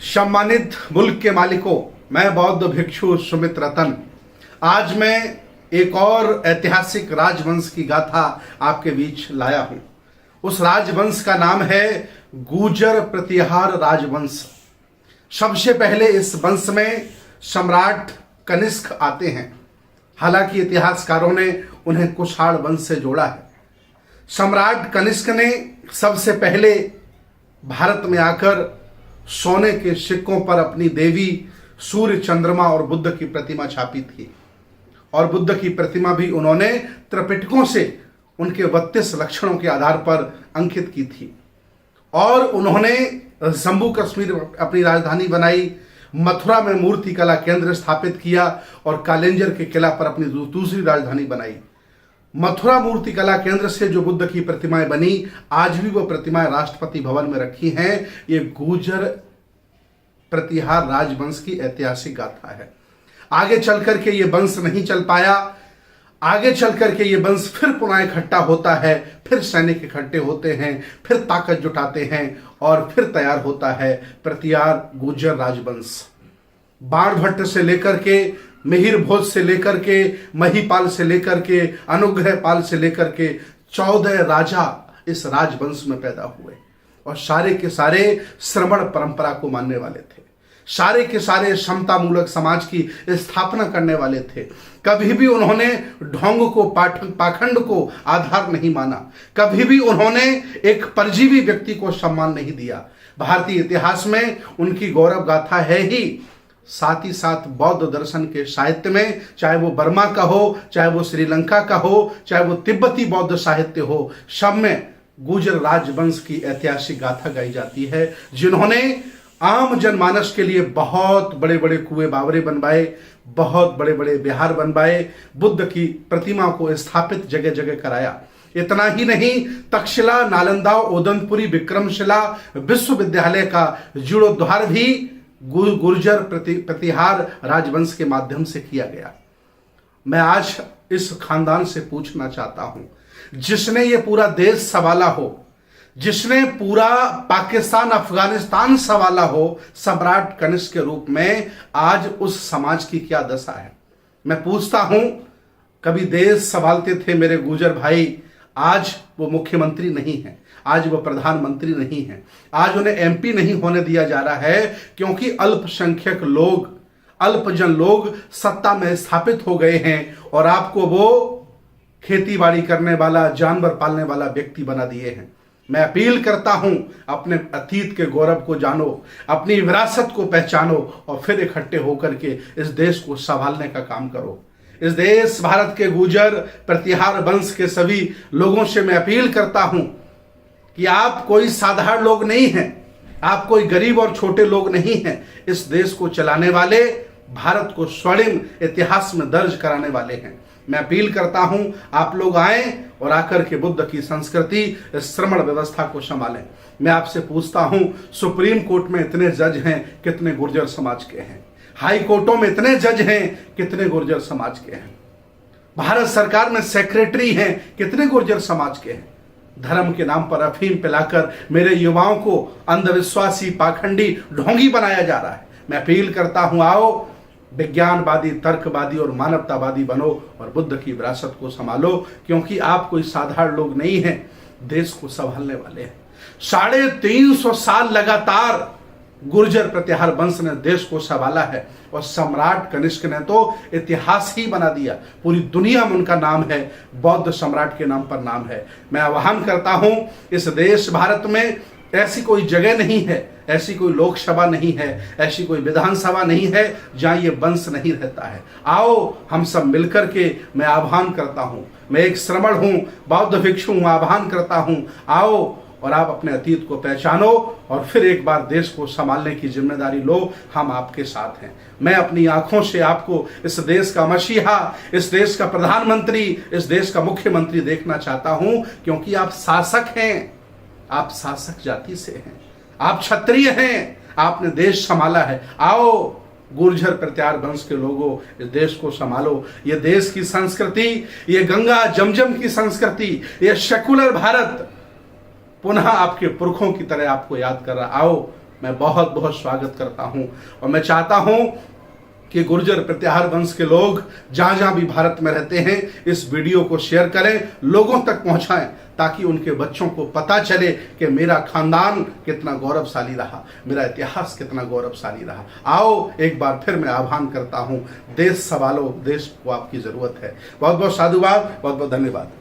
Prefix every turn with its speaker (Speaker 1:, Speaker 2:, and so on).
Speaker 1: सम्मानित मुल्क के मालिकों, मैं बौद्ध भिक्षु सुमित रतन आज मैं एक और ऐतिहासिक राजवंश की गाथा आपके बीच लाया हूं। उस राजवंश का नाम है गुर्जर प्रतिहार राजवंश। सबसे पहले इस वंश में सम्राट कनिष्क आते हैं। हालांकि इतिहासकारों ने उन्हें कुषाण वंश से जोड़ा है। सम्राट कनिष्क ने सबसे पहले भारत में आकर सोने के सिक्कों पर अपनी देवी सूर्य, चंद्रमा और बुद्ध की प्रतिमा छापी थी। और बुद्ध की प्रतिमा भी उन्होंने त्रिपिटकों से उनके 32 लक्षणों के आधार पर अंकित की थी। और उन्होंने जम्मू कश्मीर अपनी राजधानी बनाई, मथुरा में मूर्ति कला केंद्र स्थापित किया और कालेंजर के किला पर अपनी दूसरी राजधानी बनाई। मथुरा मूर्ति कला केंद्र से जो बुद्ध की प्रतिमाएं बनी, आज भी वो प्रतिमाएं राष्ट्रपति भवन में रखी हैं। ये गुर्जर प्रतिहार राजवंश की ऐतिहासिक गाथा है। आगे चल करके ये वंश नहीं चल पाया। आगे चल करके ये वंश फिर पुनः इकट्ठा होता है, फिर सैनिक इकट्ठे होते हैं, फिर ताकत जुटाते हैं और फिर तैयार होता है प्रतिहार गुर्जर राजवंश। बाणभट्ट से लेकर के, मिहिर भोज से लेकर के, महीपाल से लेकर के, अनुग्रह पाल से लेकर के 14 राजा इस राजवंश में पैदा हुए और सारे के सारे श्रमण परंपरा को मानने वाले थे। सारे के सारे समता मूलक समाज की स्थापना करने वाले थे। कभी भी उन्होंने ढोंग को, पाखंड को आधार नहीं माना। कभी भी उन्होंने एक परजीवी व्यक्ति को सम्मान नहीं दिया। भारतीय इतिहास में उनकी गौरव गाथा है ही। साथ ही साथ बौद्ध दर्शन के साहित्य में, चाहे वो बर्मा का हो, चाहे वो श्रीलंका का हो, चाहे वो तिब्बती बौद्ध साहित्य हो, सब में गुर्जर राजवंश की ऐतिहासिक गाथा गाई जाती है, जिन्होंने आम जनमानस के लिए बहुत बड़े बड़े कुएं बावरे बनवाए, बहुत बड़े बड़े विहार बनवाए, बुद्ध की प्रतिमा को स्थापित जगह जगह कराया। इतना ही नहीं, तक्षशिला, नालंदा, ओदनपुरी, विक्रमशिला विश्वविद्यालय का जीर्णोद्धार भी गुर्जर प्रतिहार राजवंश के माध्यम से किया गया। मैं आज इस खानदान से पूछना चाहता हूं, जिसने ये पूरा देश संभाला हो, जिसने पूरा पाकिस्तान, अफगानिस्तान संभाला हो सम्राट कनिष्क के रूप में, आज उस समाज की क्या दशा है? मैं पूछता हूं, कभी देश संभालते थे मेरे गुर्जर भाई, आज वो मुख्यमंत्री नहीं है, आज वो प्रधानमंत्री नहीं है, आज उन्हें एमपी नहीं होने दिया जा रहा है, क्योंकि अल्पसंख्यक लोग, अल्पजन लोग सत्ता में स्थापित हो गए हैं और आपको वो खेती बाड़ी करने वाला, जानवर पालने वाला व्यक्ति बना दिए हैं। मैं अपील करता हूं, अपने अतीत के गौरव को जानो, अपनी विरासत को पहचानो और फिर इकट्ठे होकर के इस देश को संभालने का काम करो। इस देश भारत के गुर्जर प्रतिहार वंश के सभी लोगों से मैं अपील करता हूं कि आप कोई साधारण लोग नहीं हैं, आप कोई गरीब और छोटे लोग नहीं हैं। इस देश को चलाने वाले, भारत को स्वर्णिम इतिहास में दर्ज कराने वाले हैं। मैं अपील करता हूं, आप लोग आएं और आकर के बुद्ध की संस्कृति, श्रमण व्यवस्था को संभालें। मैं आपसे पूछता हूं, सुप्रीम कोर्ट में इतने जज हैं, कितने गुर्जर समाज के हैं? हाई कोर्टों में इतने जज हैं, कितने गुर्जर समाज के हैं? भारत सरकार में सेक्रेटरी हैं, कितने गुर्जर समाज के हैं? धर्म के नाम पर अफीम पिलाकर मेरे युवाओं को अंधविश्वासी, पाखंडी, ढोंगी बनाया जा रहा है। मैं अपील करता हूं, आओ विज्ञानवादी, तर्कवादी और मानवतावादी बनो और बुद्ध की विरासत को संभालो, क्योंकि आप कोई साधारण लोग नहीं हैं, देश को संभालने वाले हैं। 350 साल लगातार गुर्जर प्रतिहार वंश ने देश को संभाला है और सम्राट कनिष्क ने तो इतिहास ही बना दिया। पूरी दुनिया में उनका नाम है, बौद्ध सम्राट के नाम पर नाम है। मैं आह्वान करता हूं, इस देश भारत में ऐसी कोई जगह नहीं है, ऐसी कोई लोकसभा नहीं है, ऐसी कोई विधानसभा नहीं है जहां ये वंश नहीं रहता है। आओ हम सब मिलकर के, मैं आह्वान करता हूं, मैं एक श्रमण हूं, बौद्ध भिक्षु हूं, आह्वान करता हूं, आओ और आप अपने अतीत को पहचानो और फिर एक बार देश को संभालने की जिम्मेदारी लो। हम आपके साथ हैं। मैं अपनी आंखों से आपको इस देश का मसीहा, इस देश का प्रधानमंत्री, इस देश का मुख्यमंत्री देखना चाहता हूं, क्योंकि आप शासक हैं, आप शासक जाति से हैं, आप क्षत्रिय हैं, आपने देश संभाला है। आओ गुर्जर प्रतिहार वंश के लोगों, इस देश को संभालो। ये देश की संस्कृति, ये गंगा जमजम की संस्कृति, ये सेकुलर भारत पुनः आपके पुरखों की तरह आपको याद कर रहा। आओ मैं बहुत बहुत स्वागत करता हूं। और मैं चाहता हूं कि गुर्जर प्रत्याहार वंश के लोग जहां जहां भी भारत में रहते हैं इस वीडियो को शेयर करें, लोगों तक पहुंचाएं, ताकि उनके बच्चों को पता चले कि मेरा खानदान कितना गौरवशाली रहा, मेरा इतिहास कितना गौरवशाली रहा। आओ एक बार फिर मैं आह्वान करता हूं, देश संभालो, देश को आपकी जरूरत है। बहुत बहुत साधुवाद, बहुत बहुत धन्यवाद।